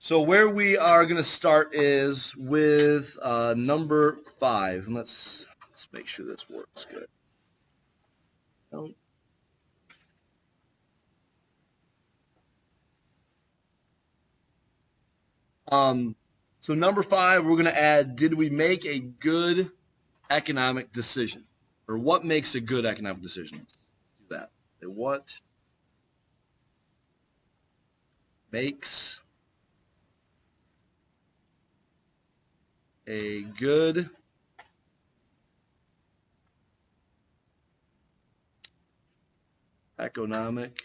So where we are going to start is with number 5, and let's make sure this works good. So number 5, we're going to add: did we make a good economic decision, or what makes a good economic decision? Let's do that. What makes a good economic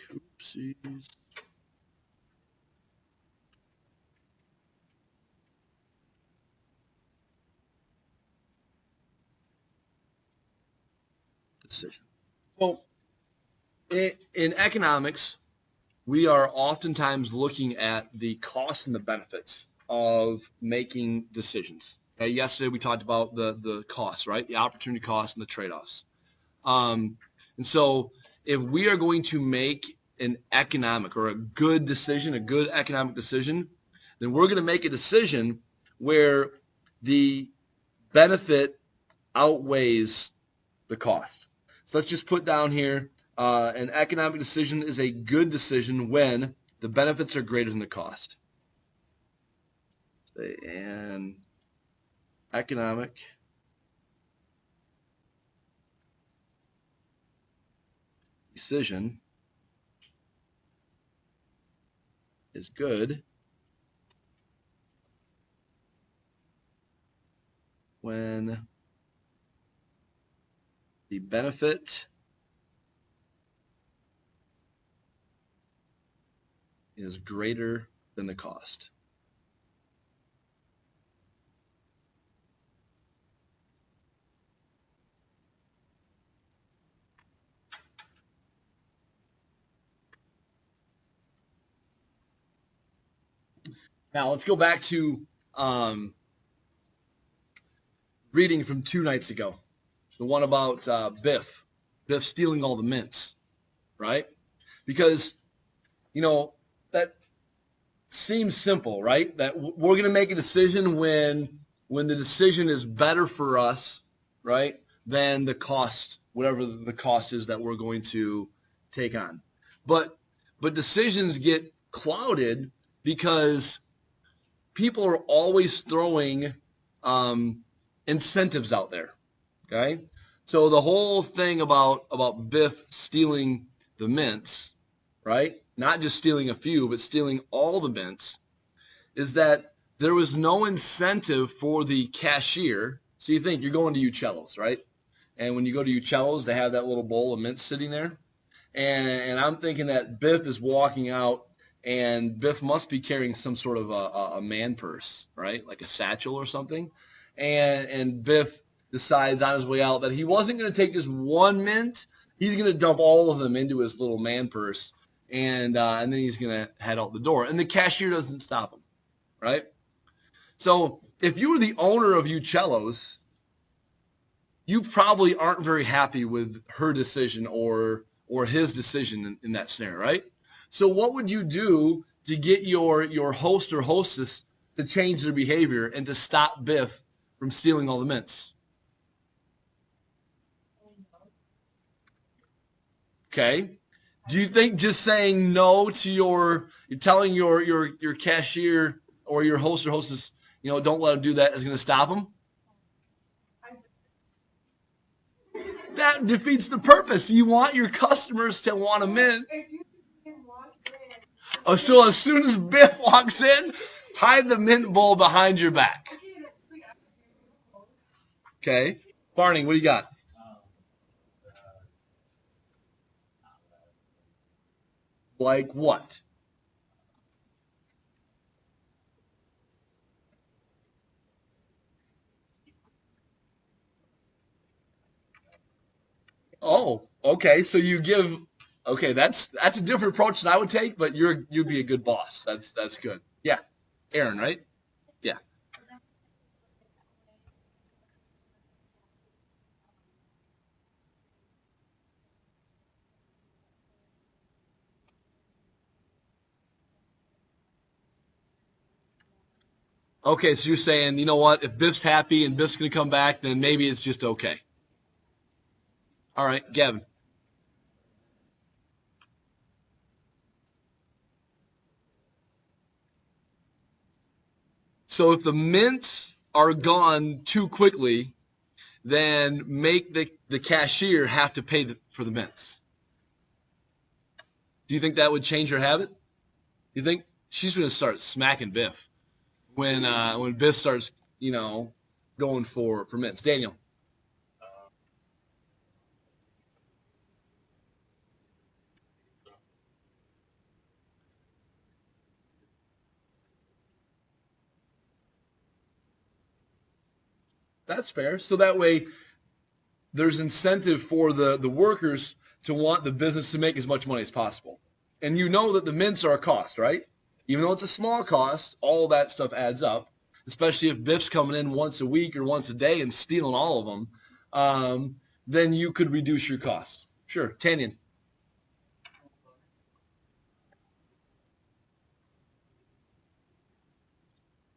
decision? Well, in economics, we are oftentimes looking at the costs and the benefits of making decisions. Okay, yesterday we talked about the costs, right? The opportunity costs and the trade-offs. And so if we are going to make an economic or a good decision, a good economic decision, then we're going to make a decision where the benefit outweighs the cost. So let's just put down here, an economic decision is a good decision when the benefits are greater than the cost. An economic decision is good when the benefit is greater than the cost. Now let's go back to reading from 2 nights ago, the one about Biff stealing all the mints, right? Because, that seems simple, right? That we're going to make a decision when the decision is better for us, right, than the cost, whatever the cost is that we're going to take on. But decisions get clouded because people are always throwing incentives out there. Okay, so the whole thing about Biff stealing the mints, right? Not just stealing a few, but stealing all the mints, is that there was no incentive for the cashier. So you think you're going to Uccello's, right? And when you go to Uccello's, they have that little bowl of mints sitting there. And I'm thinking that Biff is walking out, and Biff must be carrying some sort of a man purse, right? Like a satchel or something. And Biff decides on his way out that he wasn't going to take just one mint. He's going to dump all of them into his little man purse, and then he's going to head out the door. And the cashier doesn't stop him, right? So if you were the owner of Uccello's, you probably aren't very happy with her decision or his decision in that scenario, right? So what would you do to get your host or hostess to change their behavior and to stop Biff from stealing all the mints? Okay. Do you think just saying no to you're telling your cashier or your host or hostess, don't let them do that, is going to stop them? That defeats the purpose. You want your customers to want a mint. Oh, so as soon as Biff walks in, hide the mint bowl behind your back. Okay. Barney, what do you got? Like what? Oh, okay. So you give. Okay, that's a different approach than I would take, but you'd be a good boss. That's good. Yeah, Aaron, right? Yeah. Okay, so you're saying, you know what, if Biff's happy and Biff's going to come back, then maybe it's just okay. All right, Gavin. So if the mints are gone too quickly, then make the cashier have to pay for the mints. Do you think that would change her habit? You think she's going to start smacking Biff when Biff starts, going for mints? Daniel. That's fair. So that way there's incentive for the workers to want the business to make as much money as possible. And you know that the mints are a cost, right? Even though it's a small cost, all that stuff adds up, especially if Biff's coming in once a week or once a day and stealing all of them, then you could reduce your cost. Sure. Tanyan.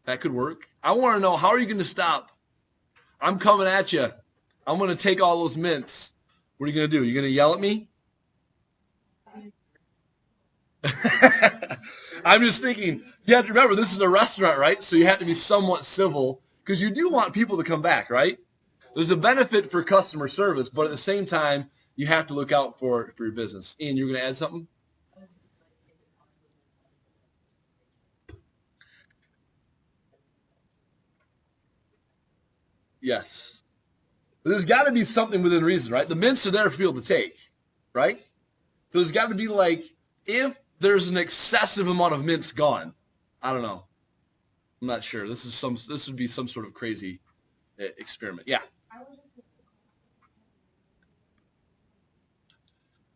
That could work. I want to know, how are you going to stop? I'm coming at you. I'm going to take all those mints. What are you going to do? You going to yell at me? I'm just thinking, you have to remember, this is a restaurant, right? So you have to be somewhat civil because you do want people to come back, right? There's a benefit for customer service, but at the same time, you have to look out for your business. Ian, you're going to add something? Yes. But there's got to be something within reason, right? The mints are there for people to take, right? So there's got to be like, if there's an excessive amount of mints gone, I don't know. I'm not sure. This would be some sort of crazy experiment. Yeah.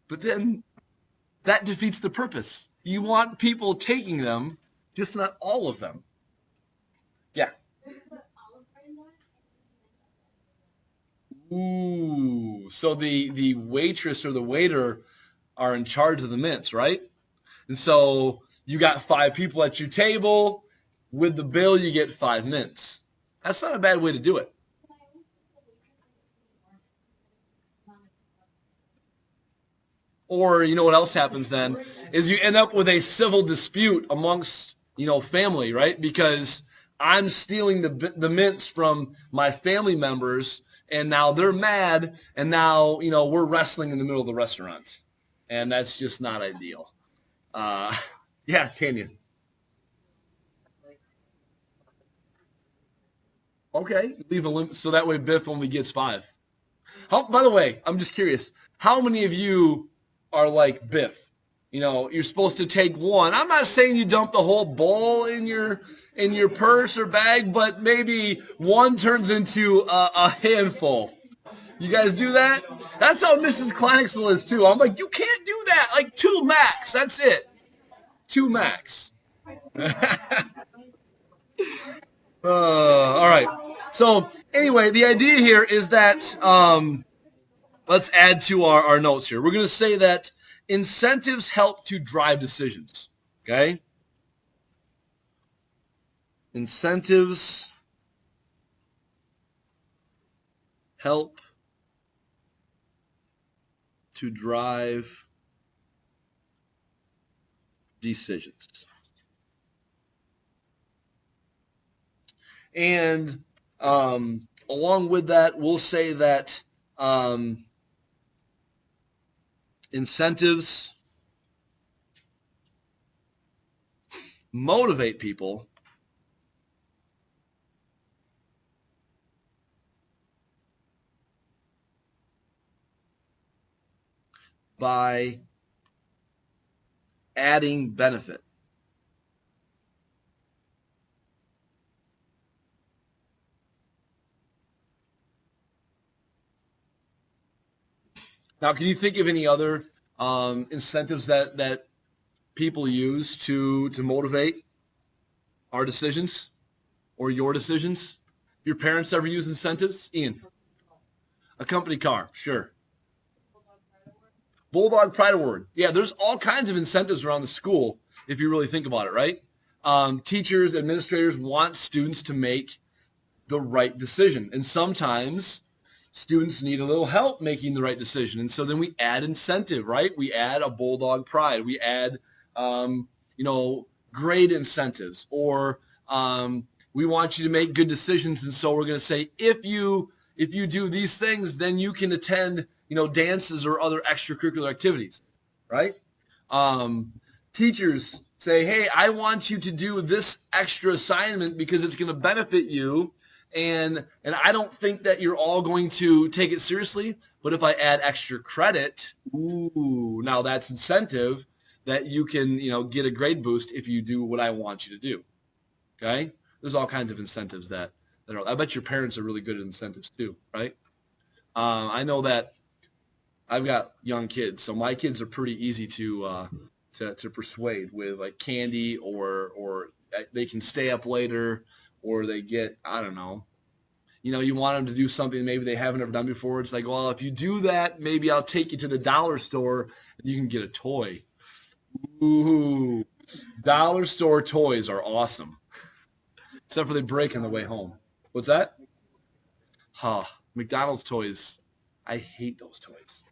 But then that defeats the purpose. You want people taking them, just not all of them. Yeah. Ooh. So the waitress or the waiter are in charge of the mints, right? And so you got 5 people at your table. With the bill, you get 5 mints. That's not a bad way to do it. Or you know what else happens then is you end up with a civil dispute amongst family, right? Because I'm stealing the mints from my family members, and now they're mad, and now we're wrestling in the middle of the restaurant, and that's just not ideal. Uh, yeah, Tanya. Okay, leave a limit so that way Biff only gets 5. By the way, I'm just curious. How many of you are like Biff? You're supposed to take one. I'm not saying you dump the whole bowl in your purse or bag, but maybe one turns into a handful. You guys do that? That's how Mrs. Claxel is too. I'm like, you can't do that. Like 2 max. That's it. 2 max. All right. So anyway, the idea here is that let's add to our notes here. We're going to say that incentives help to drive decisions. Okay? Incentives help to drive decisions. And along with that, we'll say that incentives motivate people by adding benefit. Now, can you think of any other incentives that people use to motivate our decisions or your decisions? Your parents ever use incentives? Ian? A company car, sure. Bulldog Pride Award. Yeah, there's all kinds of incentives around the school if you really think about it, right? teachers, administrators want students to make the right decision. And sometimes students need a little help making the right decision. And so then we add incentive, right? We add a bulldog pride. We add, grade incentives, or we want you to make good decisions. And so we're going to say, if you do these things, then you can attend, dances or other extracurricular activities, right? Teachers say, hey, I want you to do this extra assignment because it's going to benefit you. And I don't think that you're all going to take it seriously, but if I add extra credit, now that's incentive that you can, get a grade boost if you do what I want you to do. Okay? There's all kinds of incentives that are, I bet your parents are really good at incentives too, right? I know that I've got young kids, so my kids are pretty easy to persuade with like candy, or they can stay up later, or they get, I don't know, you want them to do something maybe they haven't ever done before. It's like, well, if you do that, maybe I'll take you to the dollar store and you can get a toy. Ooh, dollar store toys are awesome, except for they break on the way home. What's that? Huh, McDonald's toys. I hate those toys.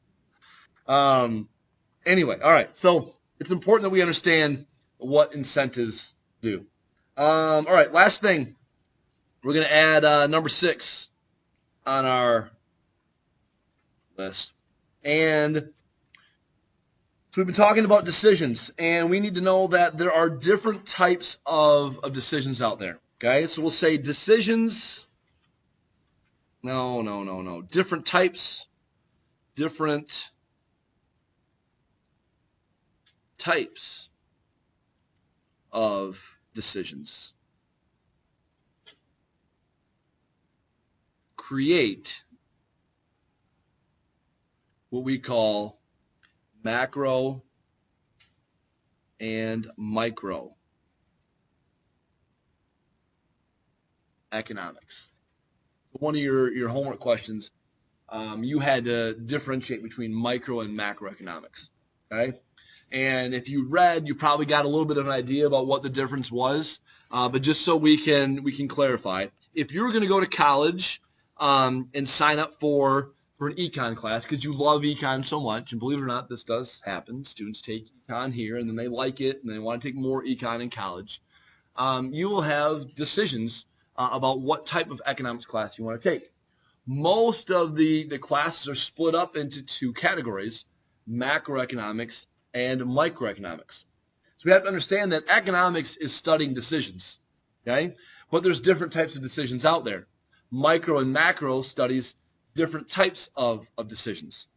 Anyway, all right. So it's important that we understand what incentives do. All right, last thing. We're going to add number 6 on our list. And so we've been talking about decisions, and we need to know that there are different types of decisions out there. Okay, so we'll say decisions. No. Different types of decisions create what we call macro and micro economics. One of your homework questions, you had to differentiate between micro and macroeconomics. Okay, and if you read, you probably got a little bit of an idea about what the difference was. But just so we can clarify, if you were going to go to college and sign up for an econ class because you love econ so much, and believe it or not, this does happen. Students take econ here, and then they like it, and they want to take more econ in college. You will have decisions about what type of economics class you want to take. Most of the classes are split up into 2 categories, macroeconomics and microeconomics. So we have to understand that economics is studying decisions, okay? But there's different types of decisions out there. Micro and macro studies different types of decisions.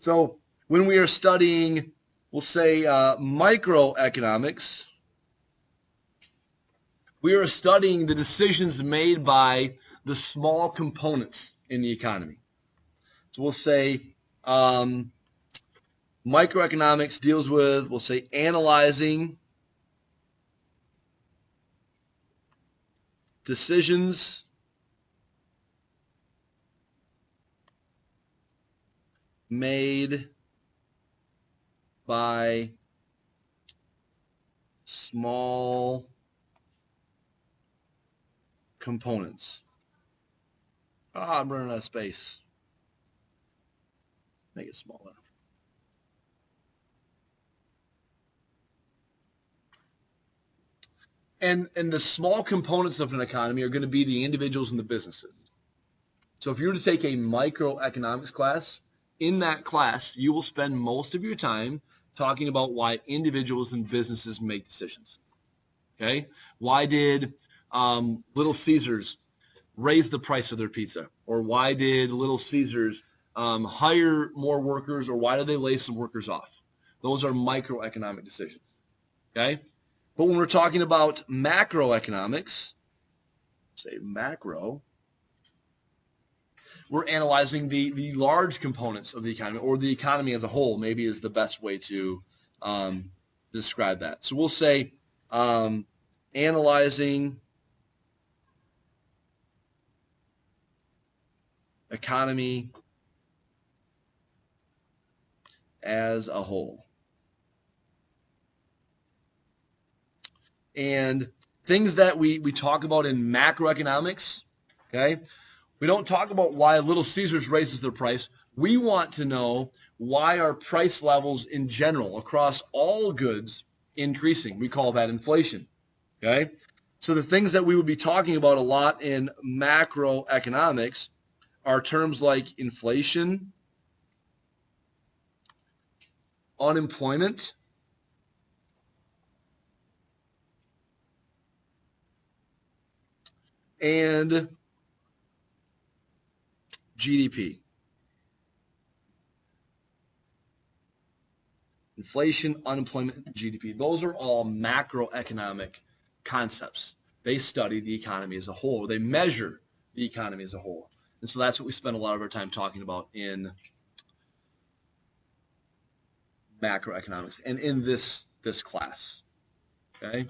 So when we are studying, we'll say microeconomics, we are studying the decisions made by the small components in the economy. So we'll say microeconomics deals with, we'll say, analyzing decisions made by small components. I'm running out of space. Make it smaller. And the small components of an economy are going to be the individuals and the businesses. So if you were to take a microeconomics class, in that class, you will spend most of your time talking about why individuals and businesses make decisions. Okay? Why did Little Caesars raise the price of their pizza? Or why did Little Caesars hire more workers? Or why did they lay some workers off? Those are microeconomic decisions. Okay? But when we're talking about macroeconomics, say macro, we're analyzing the large components of the economy, or the economy as a whole, maybe is the best way to describe that. So we'll say analyzing economy as a whole. And things that we talk about in macroeconomics, okay? We don't talk about why Little Caesars raises their price. We want to know why are price levels in general across all goods increasing. We call that inflation, okay? So the things that we would be talking about a lot in macroeconomics are terms like inflation, unemployment, and GDP. Inflation, unemployment, GDP. Those are all macroeconomic concepts. They study the economy as a whole. They measure the economy as a whole. And so that's what we spend a lot of our time talking about in macroeconomics and in this class. Okay?